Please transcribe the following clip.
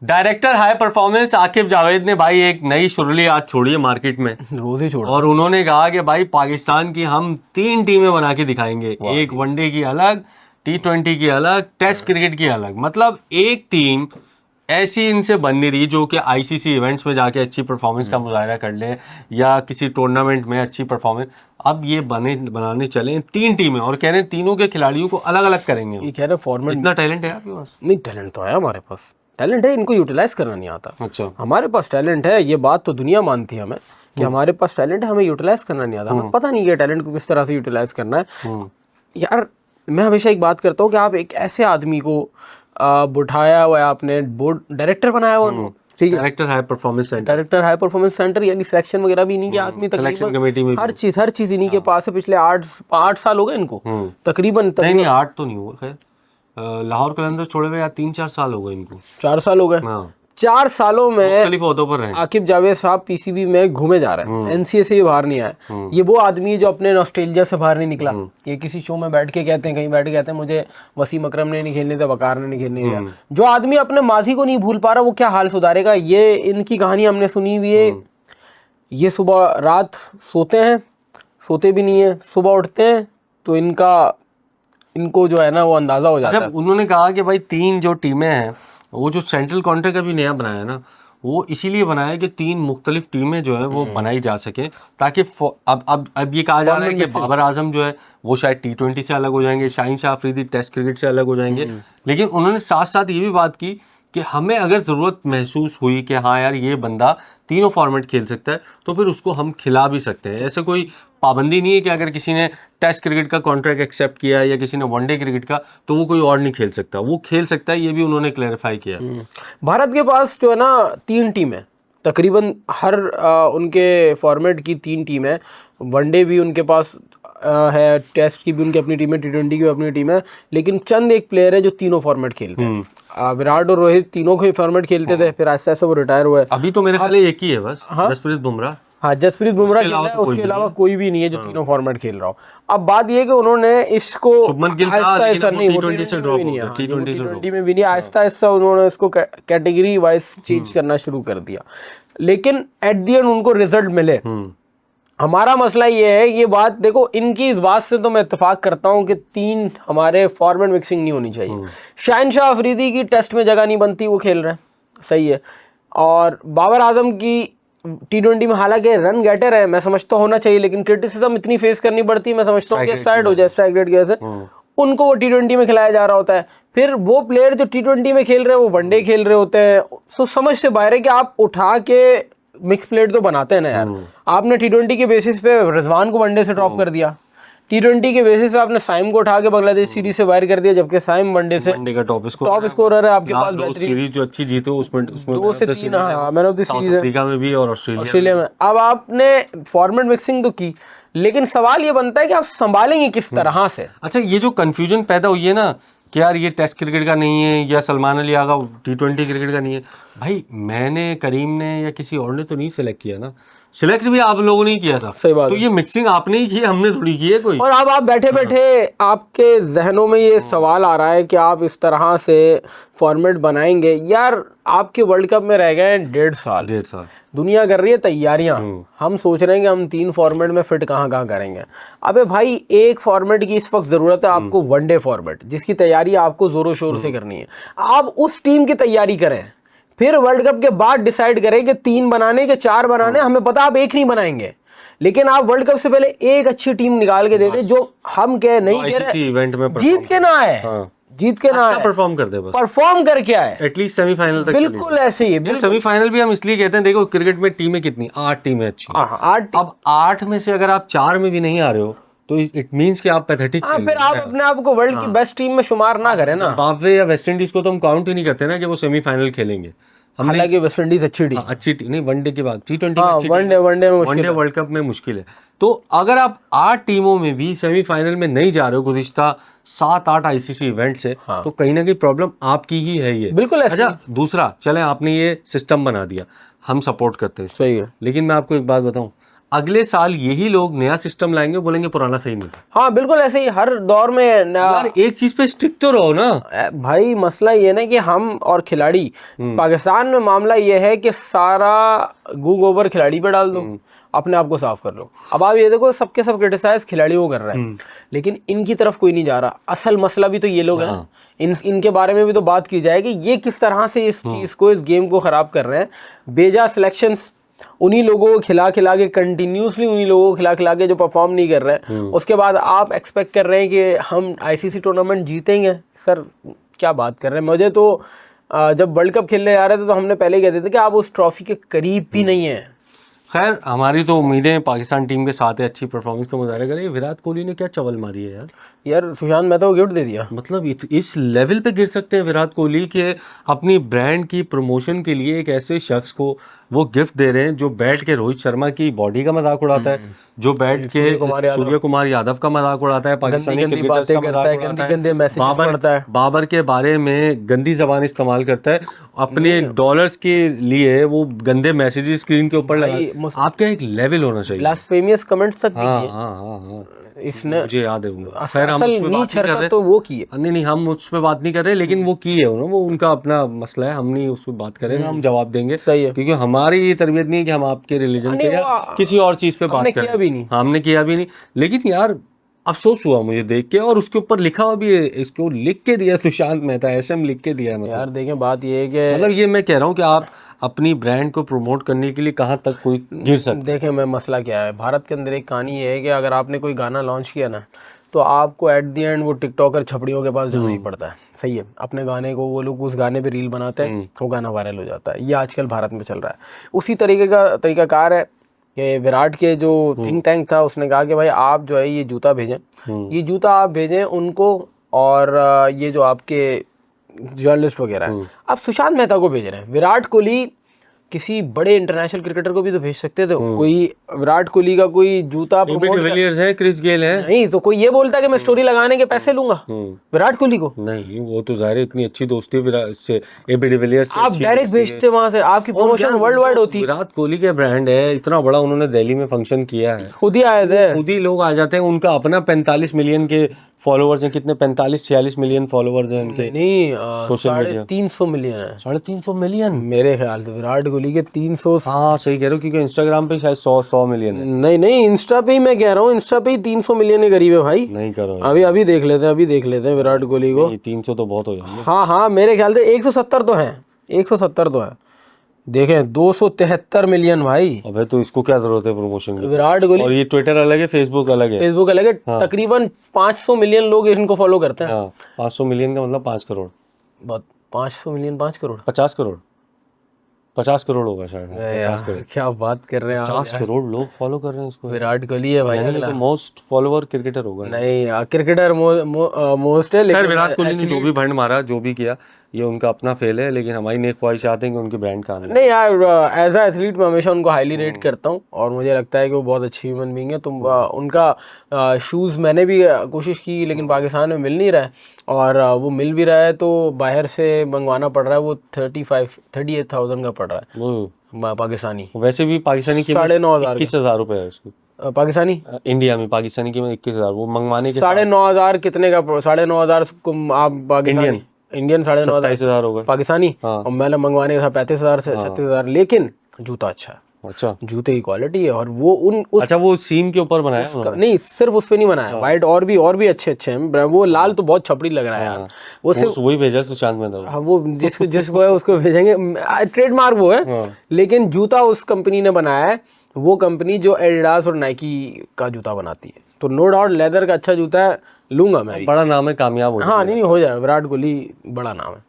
Director high performance Aqib Javed ने भाई एक नई शुरुआत आज छोड़ी है मार्केट में, रोज ही छोड़, और उन्होंने कहा कि भाई पाकिस्तान की हम 3 टीमें बना के दिखाएंगे, एक वनडे की अलग, T20 की अलग, टेस्ट क्रिकेट की अलग। मतलब एक टीम ऐसी इनसे बन नहीं रही जो कि आईसीसी इवेंट्स में जाके अच्छी परफॉर्मेंस का मुजाहरा कर ले या किसी टूर्नामेंट में अच्छी परफॉर्मेंस। अब ये बनाने चले 3 टीमें और कह रहे हैं तीनों के खिलाड़ियों को अलग अलग करेंगे। ये कह रहे फॉर्मेट, इतना टैलेंट है आपके पास? नहीं टैलेंट तो है हमारे पास, टैलेंट है, इनको यूटिलाइज करना नहीं आता। अच्छा, हमारे पास टैलेंट है, ये बात तो दुनिया मानती है हमें कि हमारे पास टैलेंट है, हमें यूटिलाइज करना नहीं आता। हमें पता नहीं है टैलेंट को किस तरह से यूटिलाइज करना है। यार मैं हमेशा एक बात करता हूँ कि आप एक ऐसे आदमी को बिठाया हुआ है, आपने बोर्ड डायरेक्टर बनाया हुआ उनको, ठीक है, director high performance centre, director high performance centre, यानी सिलेक्शन वगैरह भी इन्हीं के आदमी, सिलेक्शन कमेटी में हर चीज इन्हीं के पास है। पिछले 8 साल हो गए इनको तकरीबन। नहीं 8 तो नहीं हुआ, खैर लाहौर कलंदर छोड़े हुए या 3-4 साल हो गए इनको। 4 साल हो गए। 4 सालों में मुख्तलिफ ओहदों पर रहे। आकिब जावेद साहब पीसीबी में घूमे जा रहे हैं, एनसीए से ही बाहर नहीं आए। ये वो आदमी है जो अपने ऑस्ट्रेलिया से बाहर नहीं निकला। ये किसी शो में बैठ के कहते हैं, कहीं बैठ के कहते हैं मुझे वसीम अकरम ने नहीं खेलने दिया, वकार ने नहीं खेलने दिया। जो आदमी अपने माजी को नहीं भूल पा रहा वो क्या हाल सुधारेगा? ये इनकी कहानी हमने सुनी हुई है। ये सुबह रात सोते हैं, सोते भी नहीं है, सुबह उठते हैं तो इनको जो है ना वो अंदाजा हो जाता है। उन्होंने कहा कि भाई 3 जो टीमें हैं, वो जो सेंट्रल कॉन्ट्रैक्ट अभी नया बनाया है ना, वो इसीलिए बनाया है कि 3 मुख्तलिफ टीमें जो है वो बनाई जा सके, ताकि अब ये कहा जा रहा है कि बाबर आजम जो है वो शायद T20 से अलग हो जाएंगे, शाहीन शाह अफरीदी टेस्ट क्रिकेट से अलग हो जाएंगे। लेकिन उन्होंने साथ साथ ये भी बात की कि हमें अगर ज़रूरत महसूस हुई कि हाँ यार ये बंदा तीनों फॉर्मेट खेल सकता है तो फिर उसको हम खिला भी सकते हैं। ऐसे कोई पाबंदी नहीं है कि अगर किसी ने टेस्ट क्रिकेट का कॉन्ट्रैक्ट एक्सेप्ट किया है या किसी ने वनडे क्रिकेट का तो वो कोई और नहीं खेल सकता, वो खेल सकता है। ये भी उन्होंने क्लैरिफाई किया। भारत के पास जो है ना 3 टीम है तकरीबन, हर उनके फॉर्मेट की 3 टीम है। वनडे भी उनके पास है, टेस्ट की भी उनकी अपनी टीम है, T20 की भी अपनी टीम है। लेकिन चंद एक प्लेयर है जो तीनों फॉर्मेट खेलते हैं। विराट और रोहित तीनों को फॉर्मेट खेलते थे, फिर आहिस्ता आहिस्ता वो रिटायर हुए। अभी तो मेरे ख्याल एक ही है बस, जसप्रीत बुमराह। हाँ, जसप्रीत बुमराह खेल रहा है, उसके अलावा कोई भी नहीं है जो तीनों फॉर्मेट खेल रहा हो। अब बात ये है कि उन्होंने इसको T20 में भी नहीं, आहिस्ता आहिस्ता उन्होंने इसको कैटेगरी वाइज चेंज करना शुरू कर दिया। लेकिन एट द एंड उनको रिजल्ट मिले। हमारा मसला ये है, ये बात देखो, इनकी इस बात से तो मैं इत्तेफाक करता हूँ कि 3 हमारे फॉर्मेट मिक्सिंग नहीं होनी चाहिए। शाहीन शाह अफरीदी की टेस्ट में जगह नहीं बनती, वो खेल रहे हैं, सही है। और बाबर आजम की T20 में हालांकि रन गेटर है, मैं समझता होना चाहिए, लेकिन क्रिटिसिज्म इतनी फेस करनी पड़ती है, मैं समझता हूँ कि साइड हो जाए स्ट्राइक रेट की वजह से उनको वो T20 में खिलाया जा रहा होता है। फिर वो प्लेयर जो T20 में खेल रहे हैं वो वनडे खेल रहे होते हैं। सो समझ से बाहर है कि आप उठा के मिक्स प्लेट तो बनाते हैं ना यार। आपने T20 के बेसिस पे रिजवान को वनडे से ड्रॉप कर दिया, T20 के बेसिस पे आपने साइम को उठा के बांग्लादेश सीरीज से बाहर कर दिया, जबकि साइम वनडे का टॉप स्कोरर है आपके पास। सीरीज जो अच्छी जीते उसमें 2 से 3 man of the series Africa में भी और ऑस्ट्रेलिया में। अब आपने फॉर्मेट मिक्सिंग तो की, लेकिन सवाल ये बनता है कि आप संभालेंगे किस तरह से। अच्छा, ये जो कंफ्यूजन पैदा हुई है ना कि यार ये टेस्ट क्रिकेट का नहीं है या सलमान अली आगा T20 क्रिकेट का नहीं है, भाई मैंने, करीम ने या किसी और ने तो नहीं सिलेक्ट किया ना, सिलेक्ट भी आप लोगों ने ही किया था। सही बात तो ये मिक्सिंग आपने ही की, हमने थोड़ी की है कोई। और अब आप बैठे बैठे आपके जहनों में ये सवाल आ रहा है कि आप इस तरह से फॉर्मेट बनाएंगे। यार आपके वर्ल्ड कप में रह गए 1.5 साल, दुनिया कर रही है तैयारियां, हम सोच रहे हैं कि हम 3 फॉर्मेट में फिट कहाँ करेंगे। अबे भाई एक फॉर्मेट की इस वक्त जरूरत है आपको, वनडे फॉर्मेट, जिसकी तैयारी आपको जोरों शोरों से करनी है। आप उस टीम की तैयारी करें, फिर वर्ल्ड कप के बाद डिसाइड करें कि 3 बनाने के 4 बनाने। हमें पता आप एक नहीं बनाएंगे, लेकिन आप वर्ल्ड कप से पहले एक अच्छी टीम निकाल के दे दें जो हम कह नहीं कह रहे जीत के ना आए, जीत के ना परफॉर्म कर दे, बस परफॉर्म करके आए, एटलीस्ट सेमीफाइनल तक। बिल्कुल ऐसे ही। सेमीफाइनल भी हम इसलिए कहते हैं, देखो क्रिकेट में टीमें कितनी, 8 टीमें अच्छी। 8। अब 8 में से अगर आप 4 में भी नहीं आ रहे हो तो इट मींस कि आप पैथेटिक। फिर आप अपने आप को वर्ल्ड की बेस्ट टीम में शुमार ना करें ना। जिम्बाब्वे या वेस्ट इंडीज को तो हम काउंट ही नहीं करते ना कि वो सेमीफाइनल खेलेंगे। हालांकि वेस्ट इंडीज अच्छी टीम, अच्छी टीम नहीं, वनडे के बाद T20 वनडे वर्ल्ड कप में मुश्किल है। तो अगर आप 8 टीमों में भी सेमीफाइनल में नहीं जा रहे हो गुज़िश्ता 7-8 आईसीसी इवेंट से, तो कहीं ना कहीं प्रॉब्लम आपकी ही है ये। बिल्कुल। अच्छा, दूसरा, चले आपने ये सिस्टम बना दिया, हम सपोर्ट करते हैं, सही है, लेकिन मैं आपको एक बात बताऊं, अगले साल यही लोग नया सिस्टम लाएंगे, बोलेंगे पुराना सही नहीं था। हाँ बिल्कुल ऐसे ही हर दौर में यार एक चीज पे स्टिक तो रहो ना भाई। मसला ये ना कि हम और खिलाड़ी, पाकिस्तान में मामला ये है कि सारा गू गोबर खिलाड़ी पे डाल दो, अपने आप को साफ कर लो। अब आप ये देखो सबके सब क्रिटिसाइज खिलाड़ियों कर रहे हैं, लेकिन इनकी तरफ कोई नहीं जा रहा। असल मसला भी तो ये लोग हैं। इनके बारे में भी तो बात की जाए कि ये किस तरह से इस चीज को, इस गेम को खराब कर रहे हैं। बेजा सिलेक्शंस उन्हीं लोगों को खिला खिला के, कंटिन्यूसली उन्हीं लोगों को खिला खिला के जो परफॉर्म नहीं कर रहे हैं, उसके बाद आप एक्सपेक्ट कर रहे हैं कि हम आईसीसी टूर्नामेंट जीतेंगे। सर क्या बात कर रहे हैं। मुझे तो जब वर्ल्ड कप खेलने जा रहे थे तो हमने पहले ही कहते थे कि आप उस ट्रॉफी के करीब भी नहीं है। खैर हमारी तो उम्मीदें पाकिस्तान टीम के साथ है, अच्छी परफॉर्मेंस का मुजाहरा करें। विराट कोहली ने क्या चवल मारी है यार सुशांत मेहता को गिफ्ट दे दिया। मतलब इस लेवल पे गिर सकते हैं विराट कोहली के अपनी ब्रांड की प्रमोशन के लिए एक ऐसे शख्स को वो गिफ्ट दे रहे हैं जो बैठ के रोहित शर्मा की बॉडी का मजाक उड़ाता है, जो बैठ के सूर्य कुमार यादव का मजाक उड़ाता है, पाकिस्तानी क्रिकेटर्स का मजाक उड़ाता है, बाबर के बारे में गंदी जबान इस्तेमाल करता है, अपने डॉलर्स के लिए वो गंदे मैसेजेस स्क्रीन के ऊपर लगा। आपका एक लेवल होना चाहिए। ब्लास्फेमियस कमेंट्स तक किए। हाँ इसने मुझे याद है उनको। खैर हम उस पे बात नहीं कर रहे, तो वो की है। नहीं हम उस पे बात नहीं कर रहे, लेकिन वो की है उन्होंने, वो उनका अपना मसला है, हम नहीं उस पे बात करेंगे, हम जवाब देंगे। सही है, क्योंकि हमारी ये तरबियत नहीं है कि हम आपके रिलीजन पे या किसी और चीज पे बात करें। हमने किया भी नहीं। लेकिन यार अफसोस हुआ मुझे देख के, और उसके ऊपर लिखा हुआ भी है, इसको लिख के दिया सुशांत मेहता, एसएम लिख के दिया। यार देखें बात ये है कि मतलब ये मैं कह रहा हूँ कि आप अपनी ब्रांड को प्रमोट करने के लिए कहाँ तक कोई गिर सकता है। देखें मैं मसला क्या है, भारत के अंदर एक कहानी ये है कि अगर आपने कोई गाना लॉन्च किया ना, तो आपको एट दी एंड वो टिकटॉकर छपड़ियों के पास जाना ही पड़ता है। सही है, अपने गाने को वो लोग उस गाने पे रील बनाते हैं, वो गाना वायरल हो जाता है। ये आजकल भारत में चल रहा है। उसी तरीके का तरीकाकार है कि विराट के जो थिंक टैंक था उसने कहा कि भाई आप जो है ये जूता भेजें, ये जूता आप भेजें उनको, और ये जो आपके जर्नलिस्ट वगैरह हैं, आप सुशांत मेहता को भेज रहे हैं। विराट कोहली किसी बड़े इंटरनेशनल क्रिकेटर को भी तो भेज सकते थे। कोई विराट कोहली का कोई जूता डिविलियर्स है, क्रिस गेल है, नहीं तो कोई ये बोलता है कि मैं स्टोरी लगाने के पैसे लूंगा विराट कोहली को। नहीं वो तो जाहिर है इतनी अच्छी दोस्ती विराट से, एबी डिविलियर्स से आप डायरेक्ट भेजते वहां से, आपकी प्रमोशन वर्ल्ड वाइड होती। विराट कोहली का ब्रांड है इतना बड़ा, उन्होंने दिल्ली में फंक्शन किया है, खुद ही आए थे, खुद ही लोग आ जाते हैं। उनका अपना 45 मिलियन के फॉलोवर्स हैं, कितने 45-46 मिलियन फॉलोवर्स हैं उनके। नहीं 350 मिलियन है, 350 मिलियन मेरे ख्याल से विराट कोहली के 300। हाँ सही कह रहे हो, क्योंकि इंस्टाग्राम पे शायद 100 मिलियन है। नहीं इंस्टा पे ही मैं कह रहा हूँ, इंस्टा पे ही 300 मिलियन के करीब है भाई। नहीं करो अभी देख लेते हैं विराट कोहली को। 300 तो बहुत हो जाएंगे। हाँ मेरे ख्याल से 170 तो है, 170 तो है। देखें 273 मिलियन भाई। अबे तो इसको क्या जरूरत है प्रमोशन की? विराट कोहली, और ये ट्विटर अलग है, फेसबुक अलग है। फेसबुक अलग है। तकरीबन 500 मिलियन लोग इनको फॉलो करते हैं। हाँ 500 मिलियन का मतलब 5 करोड़। बहुत 500 मिलियन 5 करोड़ 50 करोड़ 50 करोड़ होगा शायद। 50 करोड़ क्या बात कर रहे हैं 50 करोड़ लोग फॉलो कर रहे हैं इसको। विराट कोहली है भाई, तो मोस्ट फॉलोवर क्रिकेटर होगा। नहीं क्रिकेटर मोस्ट है, लेकिन विराट कोहली ने जो भी भंड मारा, जो भी किया, ये उनका अपना फेल है, लेकिन हमारी नेक ख्वाहिशात हैं कि उनकी ब्रांड का नहीं यार। एज अ एथलीट मैं हमेशा उनको हाईली रेट करता हूँ, और मुझे लगता है कि वो बहुत अच्छी ह्यूमन बीइंग है। तुम उनका शूज़ मैंने भी कोशिश की, लेकिन पाकिस्तान में मिल नहीं रहा है, और वो मिल भी रहा है तो बाहर से मंगवाना पड़ रहा है। वो 38,000 का पड़ रहा है पाकिस्तानी। वैसे भी पाकिस्तानी की 9,500 21,000 रुपए है उसकी पाकिस्तानी। इंडिया में पाकिस्तानी कीमत 21,000, वो मंगवाने के 9,500 कितने का? 9,500 आप पाकिस्तानी, इंडियन 9,500 होगा पाकिस्तानी। और मैंने मंगवाने का था 35,000 से 36,000। लेकिन जूता अच्छा है। अच्छा जूते की क्वालिटी है, और वो अच्छा वो सीम के ऊपर बनाया है? नहीं सिर्फ उस पे नहीं बनाया, वाइट और भी अच्छे हैं। वो लाल तो बहुत छपड़ी लग रहा है यार। वो सिर्फ वही भेजा सुशांत में। हाँ वो जिसको है उसको भेजेंगे, ट्रेडमार्क वो है। लेकिन जूता उस कंपनी ने बनाया है, वो कंपनी जो एडिडास और नाइकी का जूता बनाती है। तो नो डाउट लेदर का अच्छा जूता है, लूंगा मैं भी। बड़ा नाम है, कामयाब हो। हाँ नहीं हो जाए, विराट कोहली बड़ा नाम है।